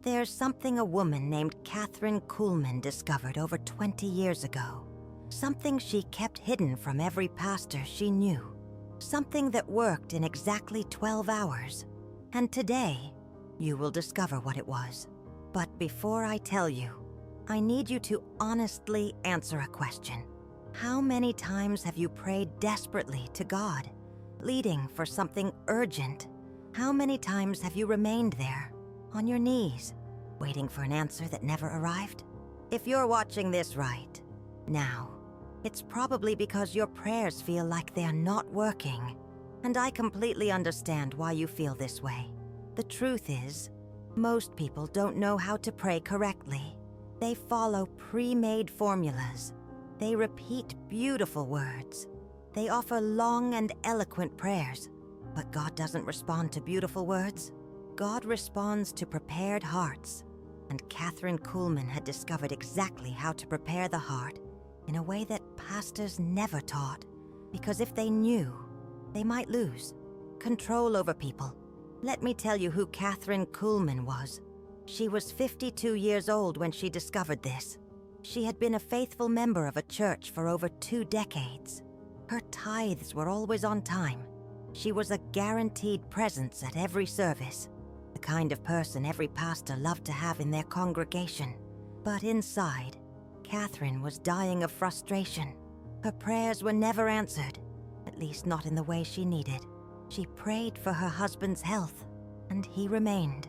There's something a woman named Kathryn Kuhlman discovered over 20 years ago. Something she kept hidden from every pastor she knew. Something that worked in exactly 12 hours. And today, you will discover what it was. But before I tell you, I need you to honestly answer a question. How many times have you prayed desperately to God, pleading for something urgent? How many times have you remained there, on your knees, waiting for an answer that never arrived? If you're watching this right now, it's probably because your prayers feel like they're not working. And I completely understand why you feel this way. The truth is, most people don't know how to pray correctly. They follow pre-made formulas. They repeat beautiful words. They offer long and eloquent prayers. But God doesn't respond to beautiful words. God responds to prepared hearts. And Kathryn Kuhlman had discovered exactly how to prepare the heart in a way that pastors never taught. Because if they knew, they might lose control over people. Let me tell you who Kathryn Kuhlman was. She was 52 years old when she discovered this. She had been a faithful member of a church for over 2 decades. Her tithes were always on time. She was a guaranteed presence at every service, the kind of person every pastor loved to have in their congregation. But inside, Kathryn was dying of frustration. Her prayers were never answered, at least not in the way she needed. She prayed for her husband's health, and he remained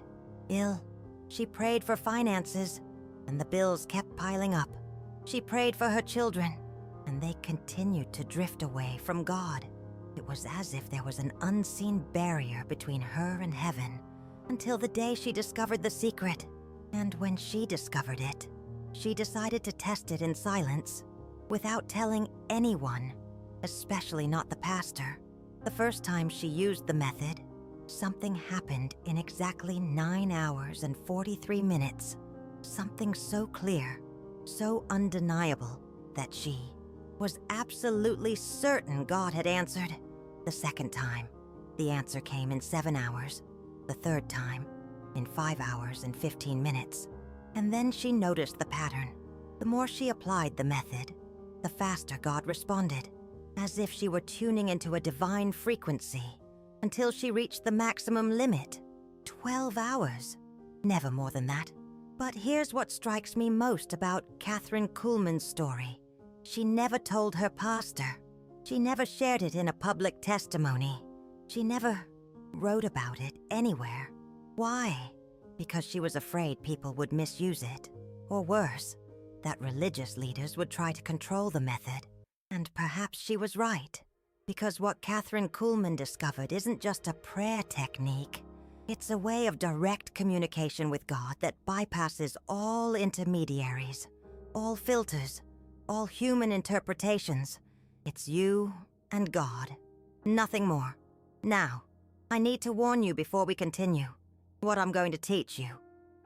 ill. She prayed for finances, and the bills kept piling up. She prayed for her children, and they continued to drift away from God. It was as if there was an unseen barrier between her and heaven, until the day she discovered the secret. And when she discovered it, she decided to test it in silence, without telling anyone, especially not the pastor. The first time she used the method, something happened in exactly 9 hours and 43 minutes. Something so clear, so undeniable, that she was absolutely certain God had answered. The second time, the answer came in 7 hours. The third time, in 5 hours and 15 minutes. And then she noticed the pattern. The more she applied the method, the faster God responded, as if she were tuning into a divine frequency, until she reached the maximum limit. 12 hours. Never more than that. But here's what strikes me most about Kathryn Kuhlman's story. She never told her pastor. She never shared it in a public testimony. She never wrote about it anywhere. Why? Because she was afraid people would misuse it. Or worse, that religious leaders would try to control the method. And perhaps she was right. Because what Kathryn Kuhlman discovered isn't just a prayer technique. It's a way of direct communication with God that bypasses all intermediaries, all filters, all human interpretations. It's you and God. Nothing more. Now, I need to warn you before we continue. What I'm going to teach you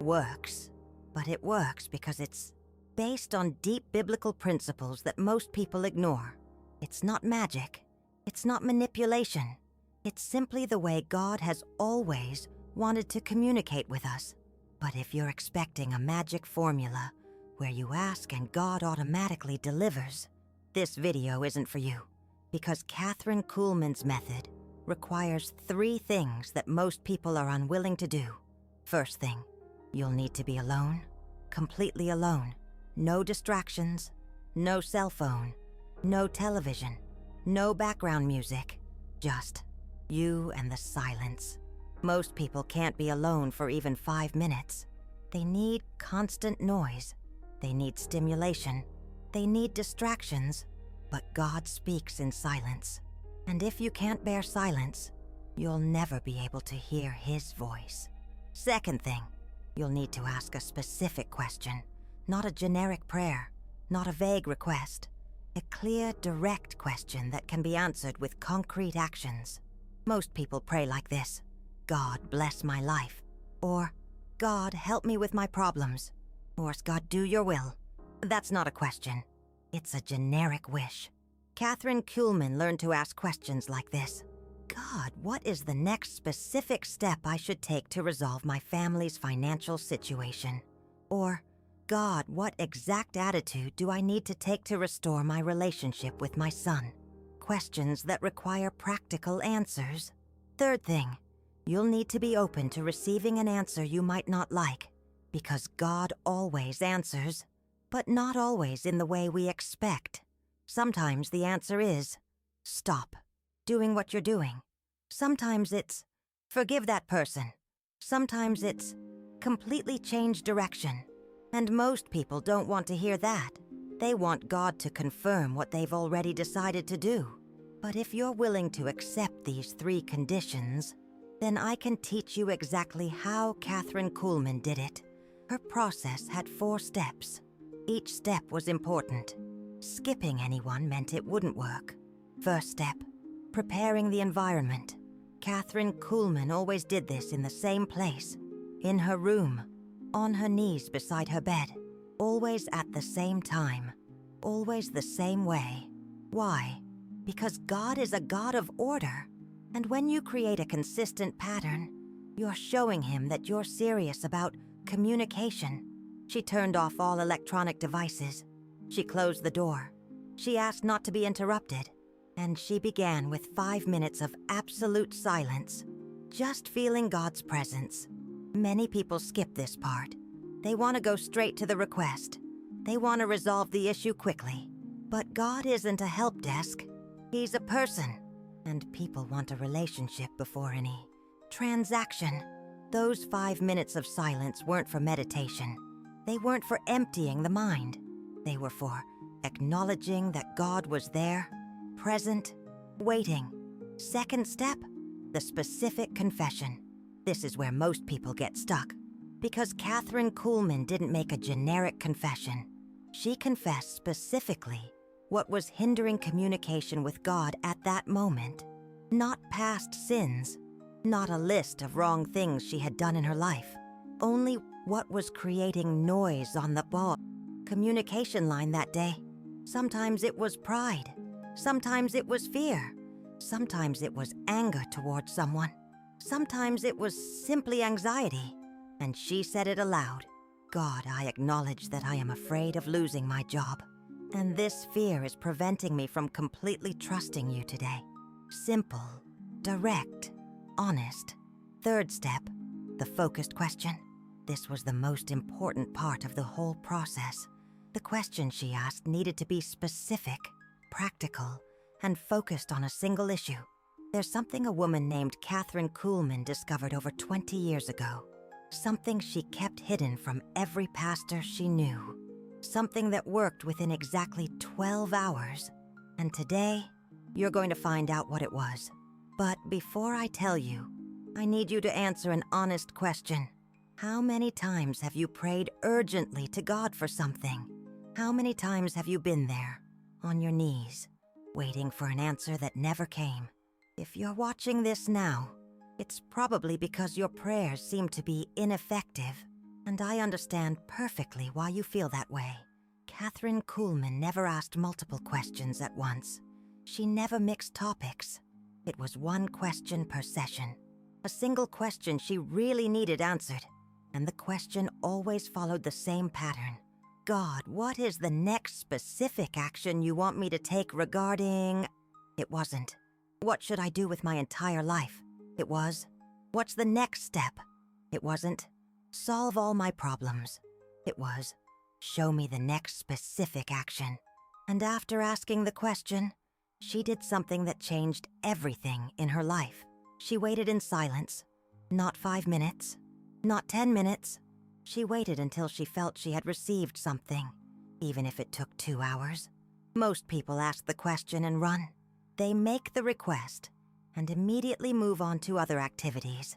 works. But it works because it's based on deep biblical principles that most people ignore. It's not magic. It's not manipulation. It's simply the way God has always wanted to communicate with us. But if you're expecting a magic formula where you ask and God automatically delivers, this video isn't for you. Because Kathryn Kuhlman's method requires 3 things that most people are unwilling to do. First thing, you'll need to be alone, completely alone. No distractions, no cell phone, no television, no background music, just you and the silence. Most people can't be alone for even 5 minutes. They need constant noise. They need stimulation. They need distractions. But God speaks in silence. And if you can't bear silence, you'll never be able to hear His voice. Second thing, you'll need to ask a specific question, not a generic prayer, not a vague request. A clear, direct question that can be answered with concrete actions. Most people pray like this: God bless my life, or God help me with my problems, or God do your will. That's not a question. It's a generic wish. Kathryn Kuhlman learned to ask questions like this. God, what is the next specific step I should take to resolve my family's financial situation? Or, God, what exact attitude do I need to take to restore my relationship with my son? Questions that require practical answers. Third thing, you'll need to be open to receiving an answer you might not like, because God always answers, but not always in the way we expect. Sometimes the answer is, stop doing what you're doing. Sometimes it's, forgive that person. Sometimes it's, completely change direction. And most people don't want to hear that. They want God to confirm what they've already decided to do. But if you're willing to accept these 3 conditions, then I can teach you exactly how Kathryn Kuhlman did it. Her process had 4 steps. Each step was important. Skipping anyone meant it wouldn't work. First step, preparing the environment. Kathryn Kuhlman always did this in the same place, in her room, on her knees beside her bed, always at the same time, always the same way. Why? Because God is a God of order, and when you create a consistent pattern, you're showing him that you're serious about communication. She turned off all electronic devices. She closed the door. She asked not to be interrupted, and she began with 5 minutes of absolute silence, just feeling God's presence. Many people skip this part. They want to go straight to the request. They want to resolve the issue quickly. But God isn't a help desk. He's a person, and people want a relationship before any transaction. Those 5 minutes of silence weren't for meditation. They weren't for emptying the mind. They were for acknowledging that God was there, present, waiting. Second step, the specific confession. This is where most people get stuck. Because Kathryn Kuhlman didn't make a generic confession. She confessed specifically what was hindering communication with God at that moment. Not past sins, not a list of wrong things she had done in her life. Only what was creating noise on the communication line that day. Sometimes it was pride. Sometimes it was fear. Sometimes it was anger towards someone. Sometimes it was simply anxiety. And she said it aloud. God, I acknowledge that I am afraid of losing my job. And this fear is preventing me from completely trusting you today. Simple, direct, honest. Third step, the focused question. This was the most important part of the whole process. The question she asked needed to be specific, practical, and focused on a single issue. There's something a woman named Kathryn Kuhlman discovered over 20 years ago. Something she kept hidden from every pastor she knew. Something that worked within exactly 12 hours. And today, you're going to find out what it was. But before I tell you, I need you to answer an honest question. How many times have you prayed urgently to God for something? How many times have you been there, on your knees, waiting for an answer that never came? If you're watching this now, it's probably because your prayers seem to be ineffective, and I understand perfectly why you feel that way. Kathryn Kuhlman never asked multiple questions at once. She never mixed topics. It was one question per session. A single question she really needed answered, and the question always followed the same pattern. God, what is the next specific action you want me to take regarding... It wasn't, what should I do with my entire life? It was, what's the next step? It wasn't, solve all my problems. It was, show me the next specific action. And after asking the question, she did something that changed everything in her life. She waited in silence. Not 5 minutes, not 10 minutes. She waited until she felt she had received something, even if it took 2 hours. Most people ask the question and run. They make the request and immediately move on to other activities,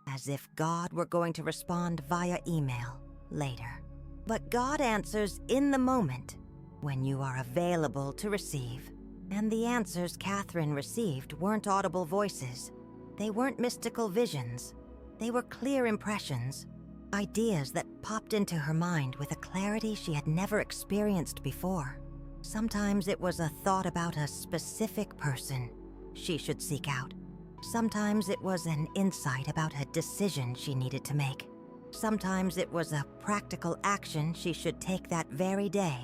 as if God were going to respond via email later. But God answers in the moment, when you are available to receive. And the answers Kathryn received weren't audible voices. They weren't mystical visions. They were clear impressions, ideas that popped into her mind with a clarity she had never experienced before. Sometimes it was a thought about a specific person she should seek out. Sometimes it was an insight about a decision she needed to make. Sometimes it was a practical action she should take that very day.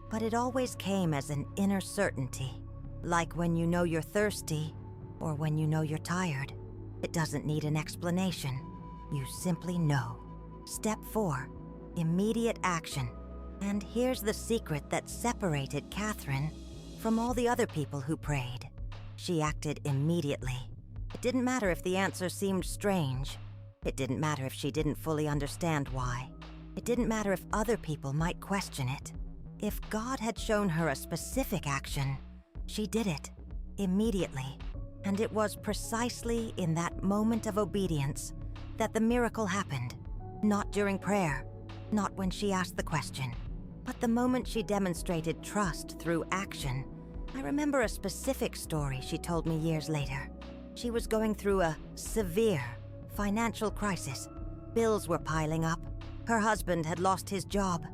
But it always came as an inner certainty, like when you know you're thirsty or when you know you're tired. It doesn't need an explanation. You simply know. Step 4, immediate action. And here's the secret that separated Kathryn from all the other people who prayed. She acted immediately. It didn't matter if the answer seemed strange. It didn't matter if she didn't fully understand why. It didn't matter if other people might question it. If God had shown her a specific action, she did it immediately. And it was precisely in that moment of obedience that the miracle happened. Not during prayer, not when she asked the question, but the moment she demonstrated trust through action. I remember a specific story she told me years later. She was going through a severe financial crisis. Bills were piling up. Her husband had lost his job,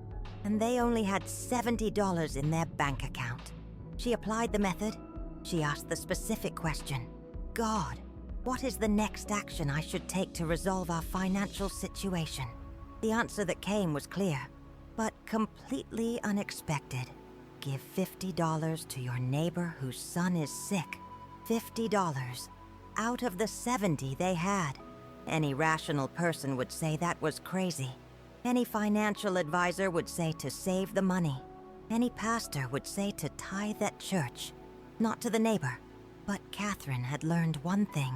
and they only had $70 in their bank account. She applied the method. She asked the specific question, God, what is the next action I should take to resolve our financial situation? The answer that came was clear, but completely unexpected. Give $50 to your neighbor whose son is sick. $50 out of the 70 they had. Any rational person would say that was crazy. Any financial advisor would say to save the money. Any pastor would say to tithe at church, not to the neighbor. But Kathryn had learned one thing.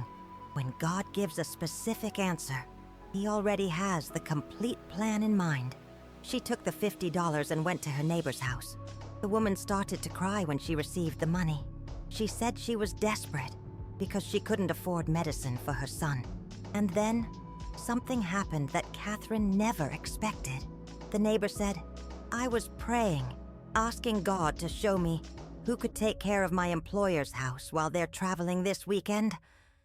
When God gives a specific answer, He already has the complete plan in mind. She took the $50 and went to her neighbor's house. The woman started to cry when she received the money. She said she was desperate because she couldn't afford medicine for her son. And then, something happened that Kathryn never expected. The neighbor said, I was praying, asking God to show me who could take care of my employer's house while they're traveling this weekend.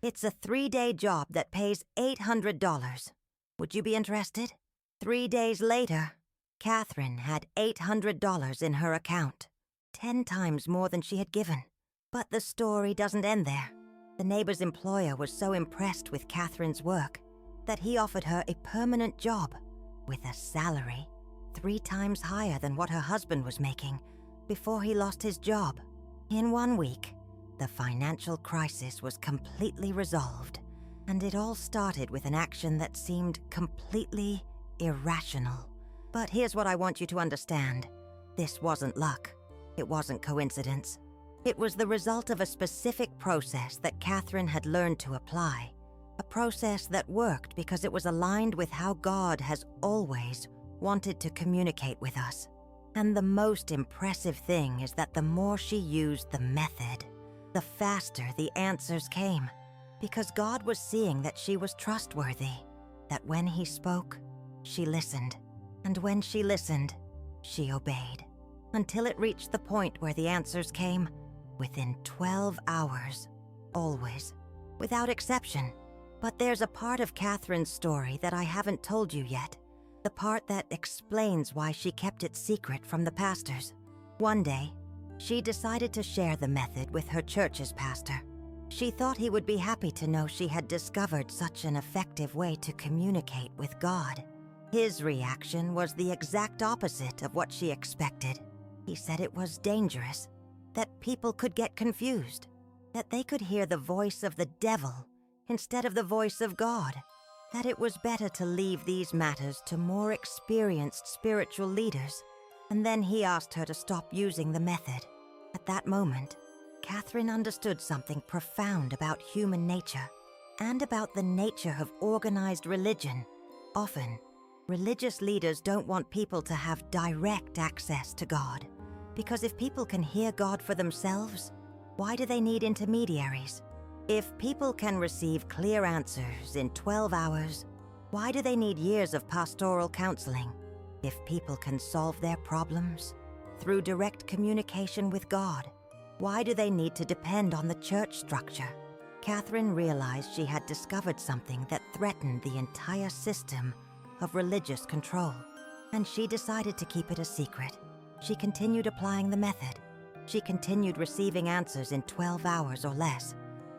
It's a 3-day job that pays $800. Would you be interested? 3 days later, Kathryn had $800 in her account, 10 times more than she had given. But the story doesn't end there. The neighbor's employer was so impressed with Kathryn's work that he offered her a permanent job with a salary 3 times higher than what her husband was making before he lost his job. In 1 week, the financial crisis was completely resolved, and it all started with an action that seemed completely irrational. But here's what I want you to understand. This wasn't luck. It wasn't coincidence. It was the result of a specific process that Kathryn had learned to apply. A process that worked because it was aligned with how God has always wanted to communicate with us. And the most impressive thing is that the more she used the method, the faster the answers came. Because God was seeing that she was trustworthy, that when He spoke, she listened. And when she listened, she obeyed. Until it reached the point where the answers came within 12 hours. Always. Without exception. But there's a part of Kathryn's story that I haven't told you yet. The part that explains why she kept it secret from the pastors. One day, she decided to share the method with her church's pastor. She thought he would be happy to know she had discovered such an effective way to communicate with God. His reaction was the exact opposite of what she expected. He said it was dangerous, that people could get confused, that they could hear the voice of the devil instead of the voice of God, that it was better to leave these matters to more experienced spiritual leaders. And then he asked her to stop using the method. At that moment, Kathryn understood something profound about human nature and about the nature of organized religion. Often, religious leaders don't want people to have direct access to God, because if people can hear God for themselves, why do they need intermediaries? If people can receive clear answers in 12 hours, why do they need years of pastoral counseling? If people can solve their problems through direct communication with God, why do they need to depend on the church structure? Kathryn realized she had discovered something that threatened the entire system of religious control, and she decided to keep it a secret. She continued applying the method. She continued receiving answers in 12 hours or less.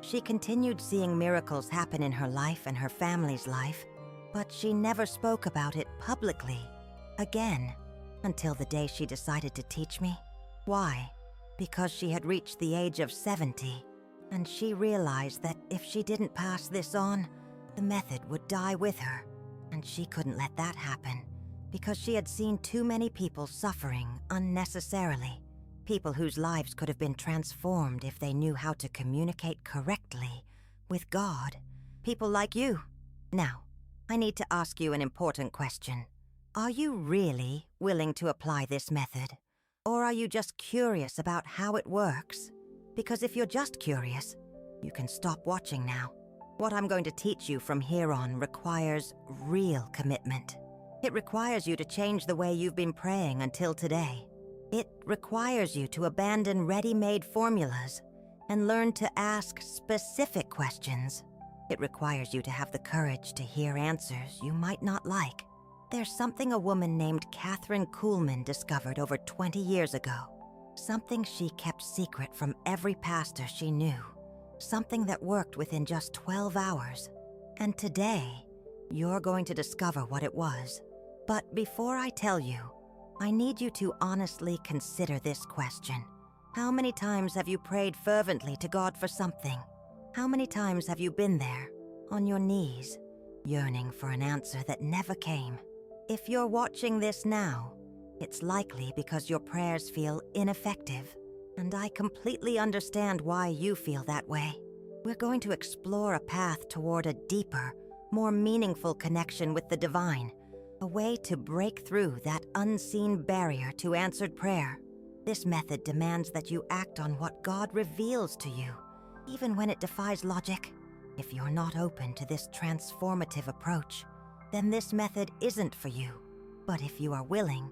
She continued seeing miracles happen in her life and her family's life, but she never spoke about it publicly again until the day she decided to teach me. Why? Because she had reached the age of 70, and she realized that if she didn't pass this on, the method would die with her, and she couldn't let that happen because she had seen too many people suffering unnecessarily, people whose lives could have been transformed if they knew how to communicate correctly with God, people like you. Now, I need to ask you an important question. Are you really willing to apply this method? Or are you just curious about how it works? Because if you're just curious, you can stop watching now. What I'm going to teach you from here on requires real commitment. It requires you to change the way you've been praying until today. It requires you to abandon ready-made formulas and learn to ask specific questions. It requires you to have the courage to hear answers you might not like. There's something a woman named Kathryn Kuhlman discovered over 20 years ago. Something she kept secret from every pastor she knew. Something that worked within just 12 hours. And today, you're going to discover what it was. But before I tell you, I need you to honestly consider this question. How many times have you prayed fervently to God for something? How many times have you been there, on your knees, yearning for an answer that never came? If you're watching this now, it's likely because your prayers feel ineffective, and I completely understand why you feel that way. We're going to explore a path toward a deeper, more meaningful connection with the divine, a way to break through that unseen barrier to answered prayer. This method demands that you act on what God reveals to you, even when it defies logic. If you're not open to this transformative approach, then this method isn't for you. But if you are willing,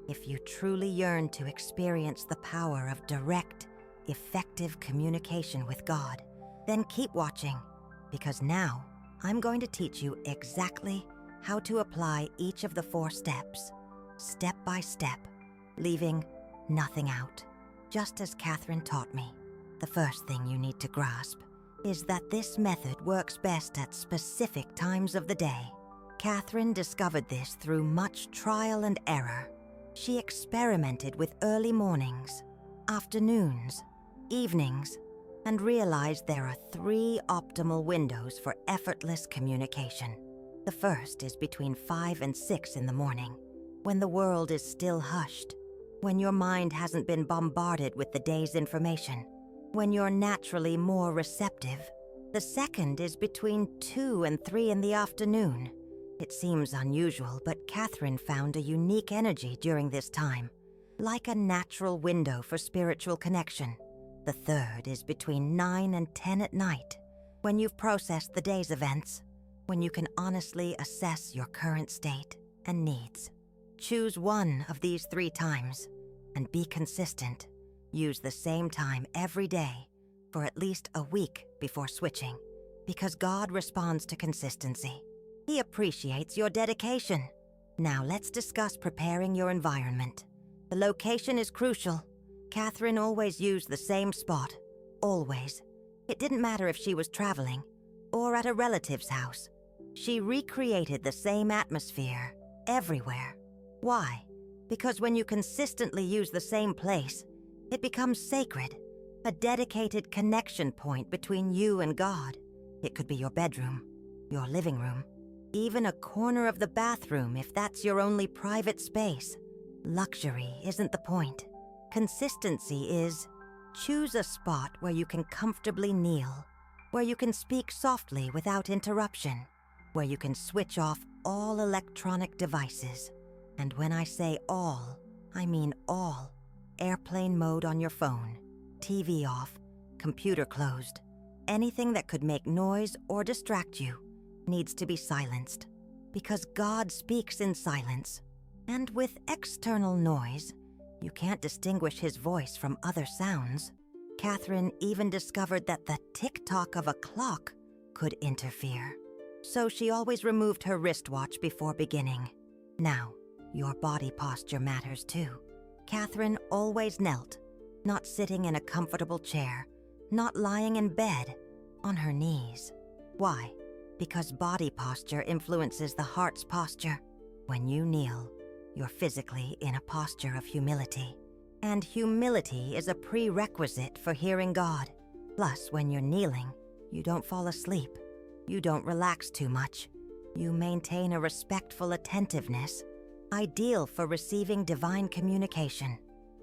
if you truly yearn to experience the power of direct, effective communication with God, then keep watching, because now I'm going to teach you exactly how to apply each of the 4 steps, step by step, leaving nothing out, just as Kathryn taught me. The first thing you need to grasp is that this method works best at specific times of the day. Kathryn discovered this through much trial and error. She experimented with early mornings, afternoons, evenings, and realized there are 3 optimal windows for effortless communication. The first is between 5 and 6 in the morning, when the world is still hushed, when your mind hasn't been bombarded with the day's information, when you're naturally more receptive. The second is between 2 and 3 in the afternoon. It seems unusual, but Kathryn found a unique energy during this time, like a natural window for spiritual connection. The third is between 9 and 10 at night, when you've processed the day's events, when you can honestly assess your current state and needs. Choose one of these 3 times and be consistent. Use the same time every day for at least a week before switching, because God responds to consistency. He appreciates your dedication. Now let's discuss preparing your environment. The location is crucial. Kathryn always used the same spot, always. It didn't matter if she was traveling or at a relative's house. She recreated the same atmosphere everywhere. Why? Because when you consistently use the same place, it becomes sacred, a dedicated connection point between you and God. It could be your bedroom, your living room, even a corner of the bathroom if that's your only private space. Luxury isn't the point. Consistency is. Choose a spot where you can comfortably kneel, where you can speak softly without interruption, where you can switch off all electronic devices. And when I say all, I mean all. Airplane mode on your phone, TV off, computer closed. Anything that could make noise or distract you needs to be silenced, because God speaks in silence. And with external noise, you can't distinguish his voice from other sounds. Kathryn even discovered that the tick-tock of a clock could interfere. So she always removed her wristwatch before beginning. Now, your body posture matters too. Kathryn always knelt, not sitting in a comfortable chair, not lying in bed, on her knees. Why? Because body posture influences the heart's posture. When you kneel, you're physically in a posture of humility. And humility is a prerequisite for hearing God. Plus, when you're kneeling, you don't fall asleep. You don't relax too much. You maintain a respectful attentiveness, ideal for receiving divine communication.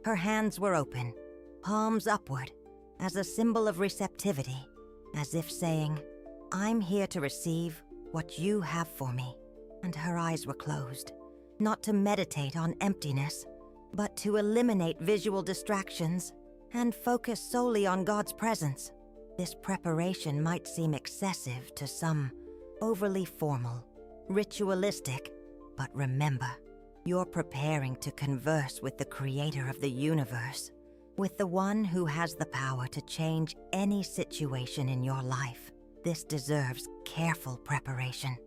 Her hands were open, palms upward, as a symbol of receptivity, as if saying, "I'm here to receive what you have for me." And her eyes were closed, not to meditate on emptiness, but to eliminate visual distractions and focus solely on God's presence. This preparation might seem excessive to some, overly formal, ritualistic, but remember, you're preparing to converse with the creator of the universe, with the one who has the power to change any situation in your life. This deserves careful preparation.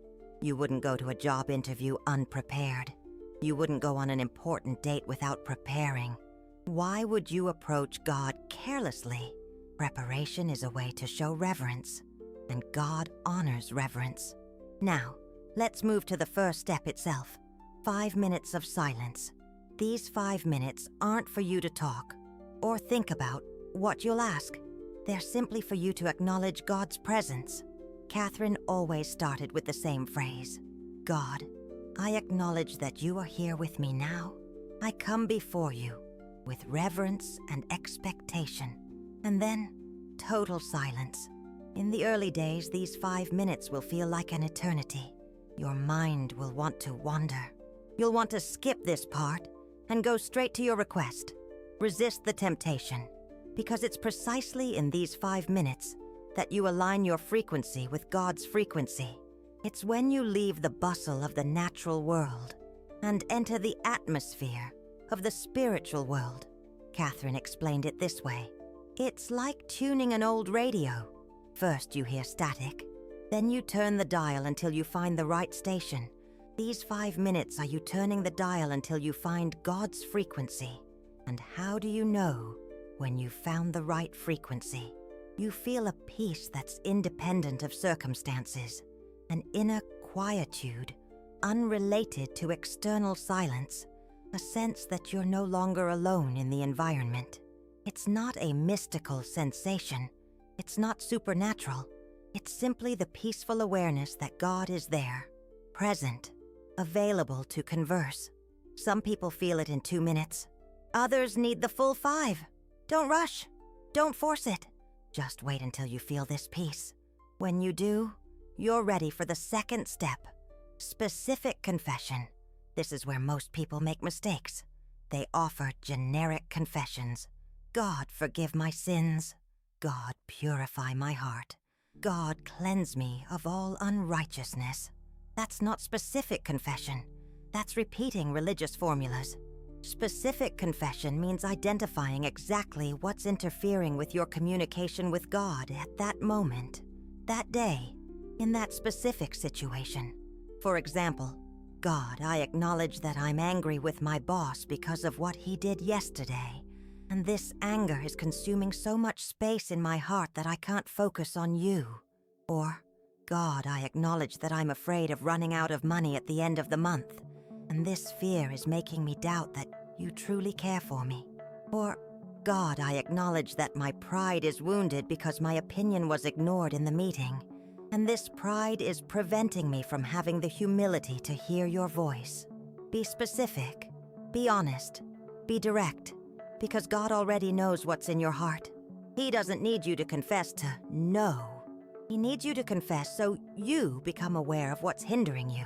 You wouldn't go to a job interview unprepared. You wouldn't go on an important date without preparing. Why would you approach God carelessly? Preparation is a way to show reverence, and God honors reverence. Now, let's move to the first step itself. 5 minutes of silence. These 5 minutes aren't for you to talk or think about what you'll ask. They're simply for you to acknowledge God's presence. Kathryn always started with the same phrase, "God, I acknowledge that you are here with me now. I come before you with reverence and expectation." And then, total silence. In the early days, these 5 minutes will feel like an eternity. Your mind will want to wander. You'll want to skip this part and go straight to your request. Resist the temptation, because it's precisely in these 5 minutes that you align your frequency with God's frequency. It's when you leave the bustle of the natural world and enter the atmosphere of the spiritual world. Kathryn explained it this way. It's like tuning an old radio. First you hear static, then you turn the dial until you find the right station. These 5 minutes are you turning the dial until you find God's frequency. And how do you know when you've found the right frequency? You feel a peace that's independent of circumstances, an inner quietude, unrelated to external silence, a sense that you're no longer alone in the environment. It's not a mystical sensation. It's not supernatural. It's simply the peaceful awareness that God is there, present, available to converse. Some people feel it in 2 minutes. Others need the full 5. Don't rush. Don't force it. Just wait until you feel this peace. When you do, you're ready for the second step, specific confession. This is where most people make mistakes. They offer generic confessions. God, forgive my sins. God, purify my heart. God, cleanse me of all unrighteousness. That's not specific confession. That's repeating religious formulas. Specific confession means identifying exactly what's interfering with your communication with God at that moment, that day, in that specific situation. For example, God, I acknowledge that I'm angry with my boss because of what he did yesterday, and this anger is consuming so much space in my heart that I can't focus on you. Or, God, I acknowledge that I'm afraid of running out of money at the end of the month, and this fear is making me doubt that you truly care for me. Or, God, I acknowledge that my pride is wounded because my opinion was ignored in the meeting, and this pride is preventing me from having the humility to hear your voice. Be specific, be honest, be direct, because God already knows what's in your heart. He doesn't need you to confess to know. He needs you to confess so you become aware of what's hindering you.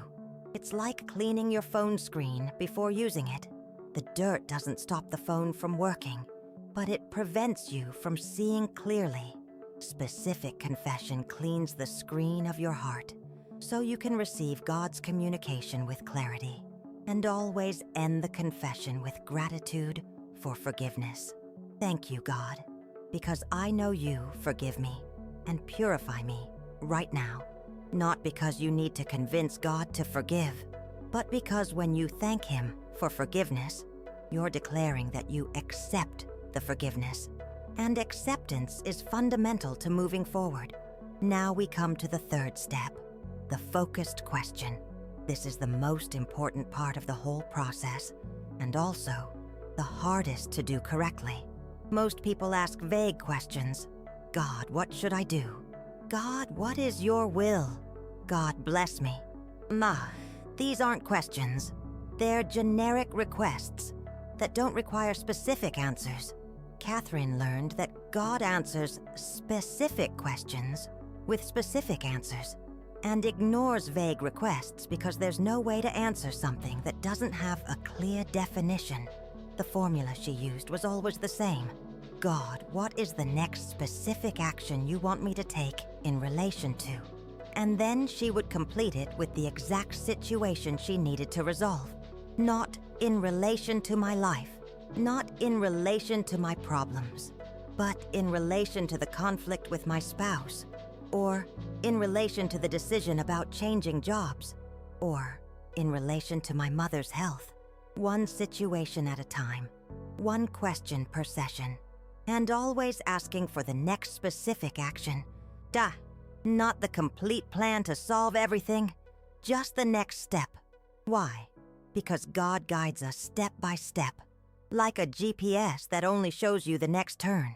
It's like cleaning your phone screen before using it. The dirt doesn't stop the phone from working, but it prevents you from seeing clearly. Specific confession cleans the screen of your heart so you can receive God's communication with clarity, and always end the confession with gratitude for forgiveness. Thank you, God, because I know you forgive me and purify me right now. Not because you need to convince God to forgive, but because when you thank Him for forgiveness, you're declaring that you accept the forgiveness. And acceptance is fundamental to moving forward. Now we come to the third step, the focused question. This is the most important part of the whole process, and also the hardest to do correctly. Most people ask vague questions. God, what should I do? God, what is your will? God, bless me. These aren't questions. They're generic requests that don't require specific answers. Kathryn learned that God answers specific questions with specific answers and ignores vague requests because there's no way to answer something that doesn't have a clear definition. The formula she used was always the same. God, what is the next specific action you want me to take in relation to? And then she would complete it with the exact situation she needed to resolve. Not in relation to my life, not in relation to my problems, but in relation to the conflict with my spouse, or in relation to the decision about changing jobs, or in relation to my mother's health. One situation at a time, one question per session, and always asking for the next specific action. Not the complete plan to solve everything, just the next step. Why? Because God guides us step by step, like a GPS that only shows you the next turn,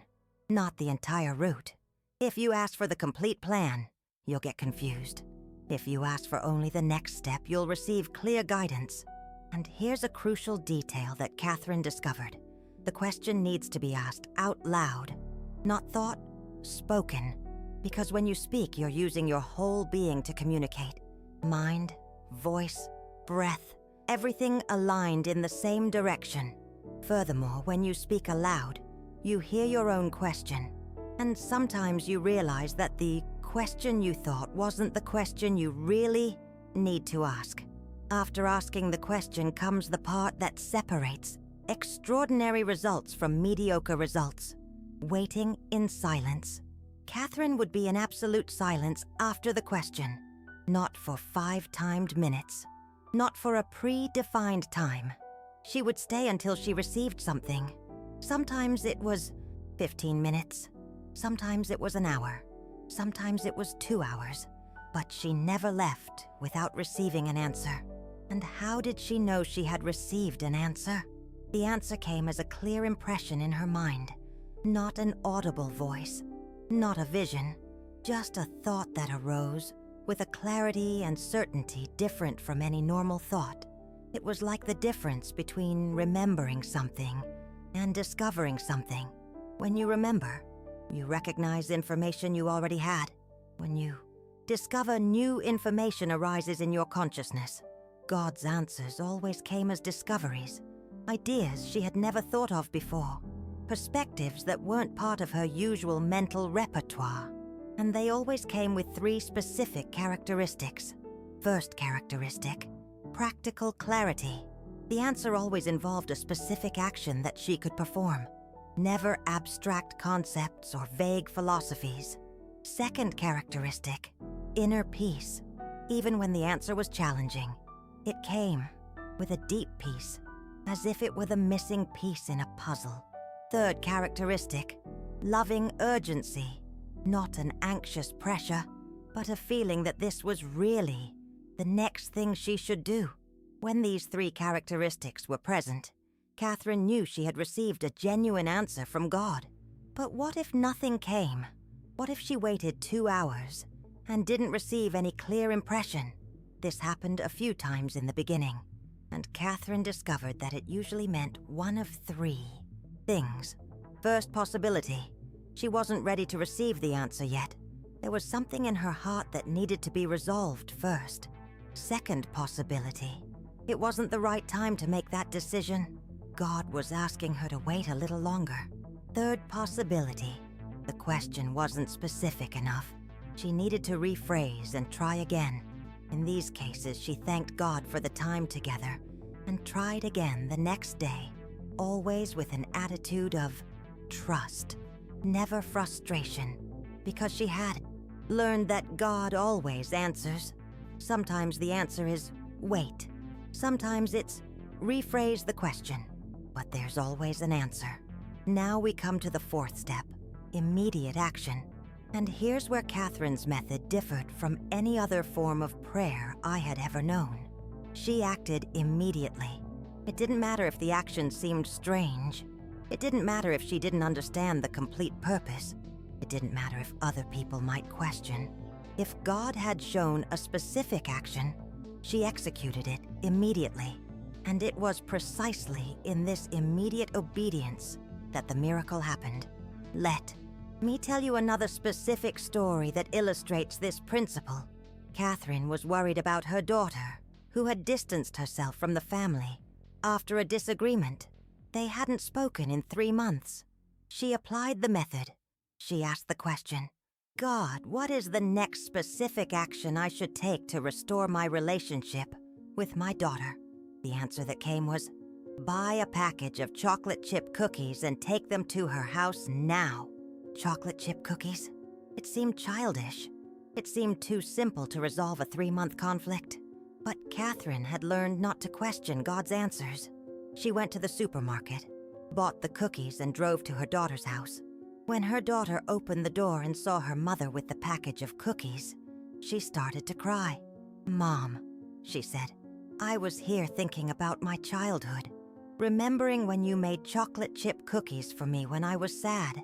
not the entire route. If you ask for the complete plan, you'll get confused. If you ask for only the next step, you'll receive clear guidance. And here's a crucial detail that Kathryn discovered. The question needs to be asked out loud, not thought, spoken. Because when you speak, you're using your whole being to communicate. Mind, voice, breath, everything aligned in the same direction. Furthermore, when you speak aloud, you hear your own question. And sometimes you realize that the question you thought wasn't the question you really need to ask. After asking the question comes the part that separates extraordinary results from mediocre results. Waiting in silence. Kathryn would be in absolute silence after the question, not for 5 timed minutes, not for a predefined time. She would stay until she received something. Sometimes it was 15 minutes, sometimes it was an hour, sometimes it was 2 hours, but she never left without receiving an answer. And how did she know she had received an answer? The answer came as a clear impression in her mind, not an audible voice. Not a vision, just a thought that arose with a clarity and certainty different from any normal thought. It was like the difference between remembering something and discovering something. When you remember, you recognize information you already had. When you discover, new information arises in your consciousness. God's answers always came as discoveries, ideas she had never thought of before. Perspectives that weren't part of her usual mental repertoire. And they always came with 3 specific characteristics. First characteristic, practical clarity. The answer always involved a specific action that she could perform, never abstract concepts or vague philosophies. Second characteristic, inner peace. Even when the answer was challenging, it came with a deep peace, as if it were the missing piece in a puzzle. Third characteristic, loving urgency. Not an anxious pressure, but a feeling that this was really the next thing she should do. When these 3 characteristics were present, Kathryn knew she had received a genuine answer from God. But what if nothing came? What if she waited 2 hours and didn't receive any clear impression? This happened a few times in the beginning, and Kathryn discovered that it usually meant one of 3 things. First possibility, she wasn't ready to receive the answer yet. There was something in her heart that needed to be resolved first. Second possibility, it wasn't the right time to make that decision. God was asking her to wait a little longer. Third possibility, the question wasn't specific enough. She needed to rephrase and try again. In these cases, she thanked God for the time together and tried again the next day. Always with an attitude of trust, never frustration, because she had learned that God always answers. Sometimes the answer is wait. Sometimes it's rephrase the question, but there's always an answer. Now we come to the 4th step, immediate action. And here's where Kathryn's method differed from any other form of prayer I had ever known. She acted immediately. It didn't matter if the action seemed strange. It didn't matter if she didn't understand the complete purpose. It didn't matter if other people might question. If God had shown a specific action, she executed it immediately. And it was precisely in this immediate obedience that the miracle happened. Let me tell you another specific story that illustrates this principle. Kathryn was worried about her daughter, who had distanced herself from the family. After a disagreement, they hadn't spoken in 3 months. She applied the method. She asked the question, God, what is the next specific action I should take to restore my relationship with my daughter? The answer that came was, buy a package of chocolate chip cookies and take them to her house now. Chocolate chip cookies? It seemed childish. It seemed too simple to resolve a 3-month conflict. But Kathryn had learned not to question God's answers. She went to the supermarket, bought the cookies, and drove to her daughter's house. When her daughter opened the door and saw her mother with the package of cookies, she started to cry. Mom, she said, I was here thinking about my childhood, remembering when you made chocolate chip cookies for me when I was sad,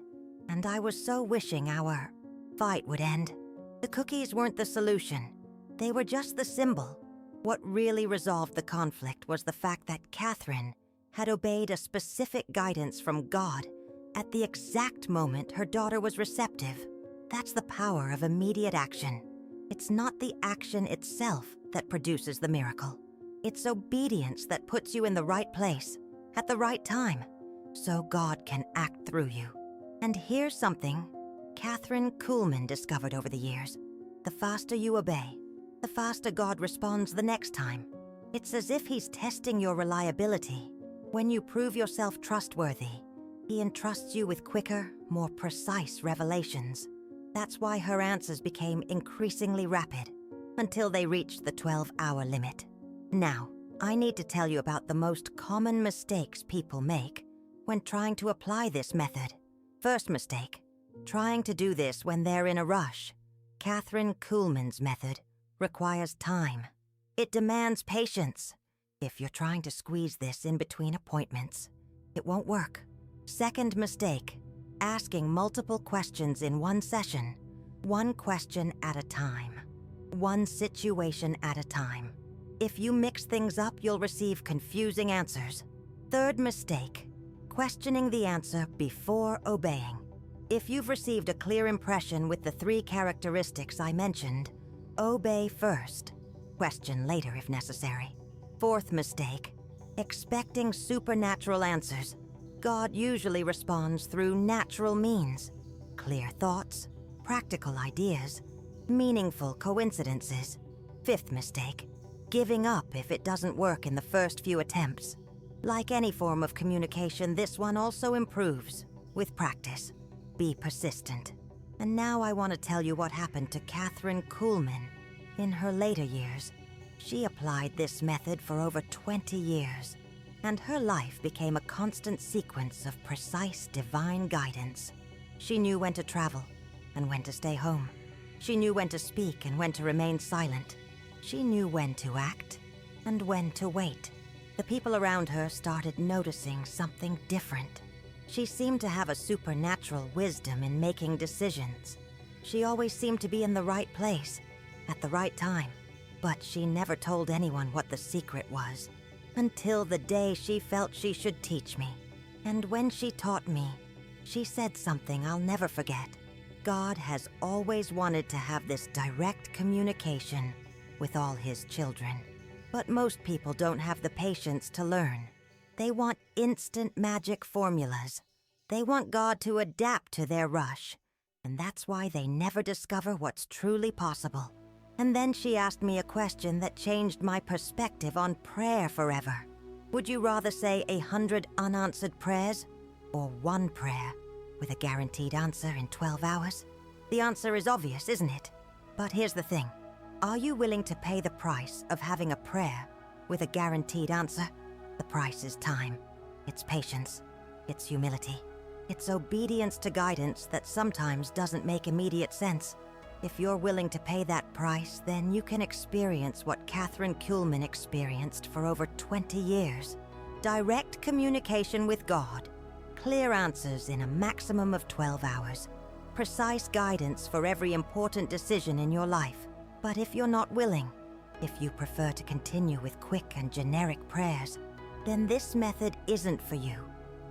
and I was so wishing our fight would end. The cookies weren't the solution. They were just the symbol. What really resolved the conflict was the fact that Kathryn had obeyed a specific guidance from God at the exact moment her daughter was receptive. That's the power of immediate action. It's not the action itself that produces the miracle. It's obedience that puts you in the right place, at the right time, so God can act through you. And here's something Kathryn Kuhlman discovered over the years. The faster you obey, the faster God responds the next time. It's as if He's testing your reliability. When you prove yourself trustworthy, He entrusts you with quicker, more precise revelations. That's why her answers became increasingly rapid, until they reached the 12-hour limit. Now, I need to tell you about the most common mistakes people make when trying to apply this method. First mistake, trying to do this when they're in a rush. Kathryn Kuhlman's method requires time. It demands patience. If you're trying to squeeze this in between appointments, it won't work. Second mistake, asking multiple questions in one session, one question at a time, one situation at a time. If you mix things up, you'll receive confusing answers. Third mistake, questioning the answer before obeying. If you've received a clear impression with the 3 characteristics I mentioned, obey first. Question later if necessary. Fourth mistake, expecting supernatural answers. God usually responds through natural means. Clear thoughts, practical ideas, meaningful coincidences. Fifth mistake, giving up if it doesn't work in the first few attempts. Like any form of communication, this one also improves with practice. Be persistent. And now I want to tell you what happened to Kathryn Kuhlman in her later years. She applied this method for over 20 years, and her life became a constant sequence of precise divine guidance. She knew when to travel and when to stay home. She knew when to speak and when to remain silent. She knew when to act and when to wait. The people around her started noticing something different. She seemed to have a supernatural wisdom in making decisions. She always seemed to be in the right place, at the right time. But she never told anyone what the secret was, until the day she felt she should teach me. And when she taught me, she said something I'll never forget. God has always wanted to have this direct communication with all His children. But most people don't have the patience to learn. They want instant magic formulas. They want God to adapt to their rush. And that's why they never discover what's truly possible. And then she asked me a question that changed my perspective on prayer forever. Would you rather say 100 unanswered prayers or one prayer with a guaranteed answer in 12 hours? The answer is obvious, isn't it? But here's the thing. Are you willing to pay the price of having a prayer with a guaranteed answer? The price is time. It's patience. It's humility. It's obedience to guidance that sometimes doesn't make immediate sense. If you're willing to pay that price, then you can experience what Kathryn Kuhlman experienced for over 20 years. Direct communication with God, clear answers in a maximum of 12 hours, precise guidance for every important decision in your life. But if you're not willing, if you prefer to continue with quick and generic prayers, then this method isn't for you.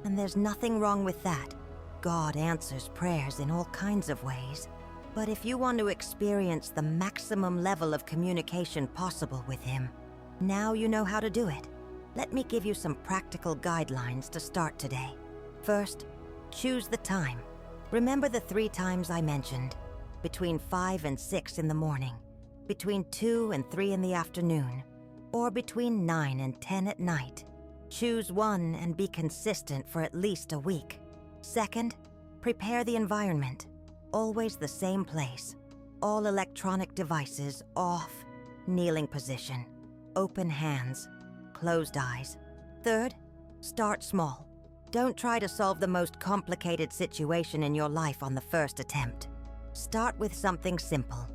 And there's nothing wrong with that. God answers prayers in all kinds of ways. But if you want to experience the maximum level of communication possible with Him, now you know how to do it. Let me give you some practical guidelines to start today. First, choose the time. Remember the 3 times I mentioned: between 5 and 6 in the morning, between 2 and 3 in the afternoon, or between 9 and 10 at night. Choose one and be consistent for at least a week. Second, prepare the environment. Always the same place. All electronic devices off, kneeling position, open hands, closed eyes. Third, start small. Don't try to solve the most complicated situation in your life on the first attempt. Start with something simple,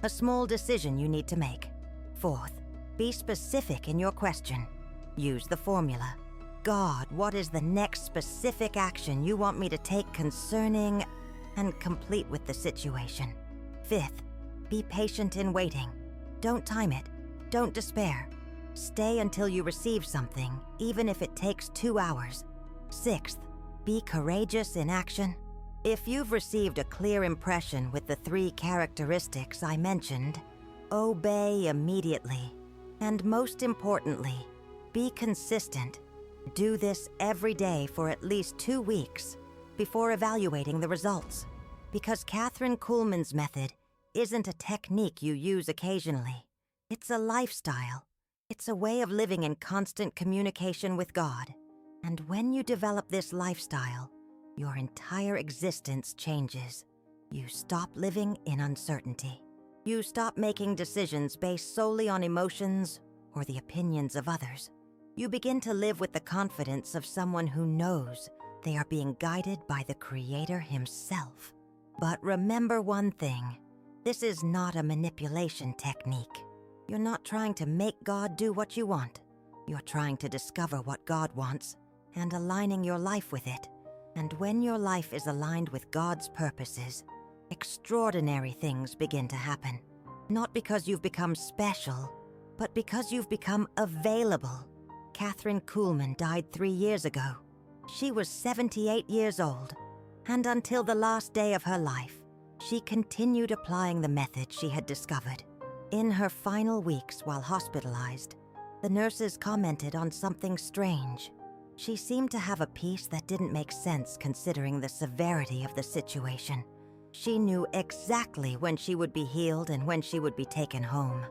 a small decision you need to make. Fourth, be specific in your question. Use the formula. God, what is the next specific action you want me to take concerning, and complete with the situation. Fifth, be patient in waiting. Don't time it. Don't despair. Stay until you receive something, even if it takes 2 hours. Sixth, be courageous in action. If you've received a clear impression with the 3 characteristics I mentioned, obey immediately. And most importantly, be consistent. Do this every day for at least 2 weeks before evaluating the results. Because Kathryn Kuhlman's method isn't a technique you use occasionally. It's a lifestyle. It's a way of living in constant communication with God. And when you develop this lifestyle, your entire existence changes. You stop living in uncertainty. You stop making decisions based solely on emotions or the opinions of others. You begin to live with the confidence of someone who knows they are being guided by the Creator Himself. But remember one thing, this is not a manipulation technique. You're not trying to make God do what you want. You're trying to discover what God wants and aligning your life with it. And when your life is aligned with God's purposes, extraordinary things begin to happen. Not because you've become special, but because you've become available. Kathryn Kuhlman died 3 years ago. She was 78 years old, and until the last day of her life, she continued applying the method she had discovered. In her final weeks while hospitalized, the nurses commented on something strange. She seemed to have a peace that didn't make sense considering the severity of the situation. She knew exactly when she would be healed and when she would be taken home.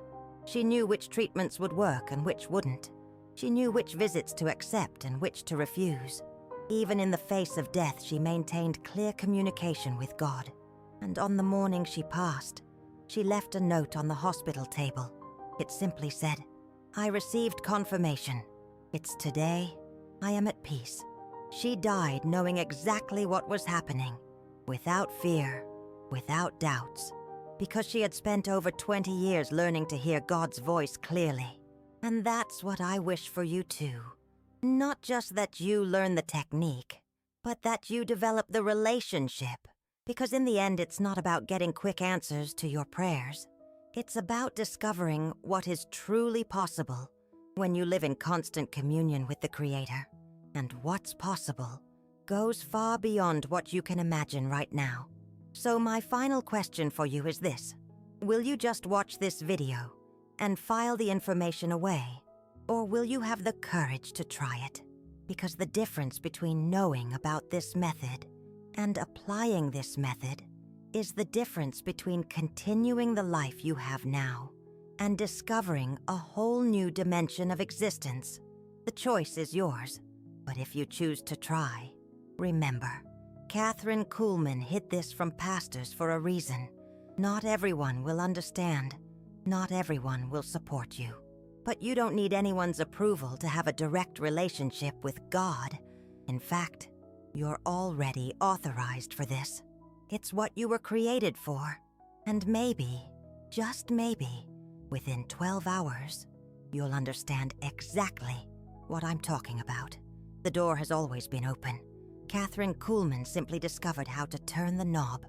She knew which treatments would work and which wouldn't. She knew which visits to accept and which to refuse. Even in the face of death, she maintained clear communication with God. And on the morning she passed, she left a note on the hospital table. It simply said, "I received confirmation. It's today. I am at peace." She died knowing exactly what was happening, without fear, without doubts, because she had spent over 20 years learning to hear God's voice clearly. And that's what I wish for you too. Not just that you learn the technique, but that you develop the relationship. Because in the end, it's not about getting quick answers to your prayers. It's about discovering what is truly possible when you live in constant communion with the Creator. And what's possible goes far beyond what you can imagine right now. So my final question for you is this. Will you just watch this video and file the information away? Or will you have the courage to try it? Because the difference between knowing about this method and applying this method is the difference between continuing the life you have now and discovering a whole new dimension of existence. The choice is yours, but if you choose to try, remember, Kathryn Kuhlman hid this from pastors for a reason. Not everyone will understand. Not everyone will support you. But you don't need anyone's approval to have a direct relationship with God. In fact, You're already authorized for this. It's what you were created for. And maybe, just maybe, within 12 hours, you'll understand exactly what I'm talking about. The door has always been open. Kathryn Kuhlman simply discovered how to turn the knob.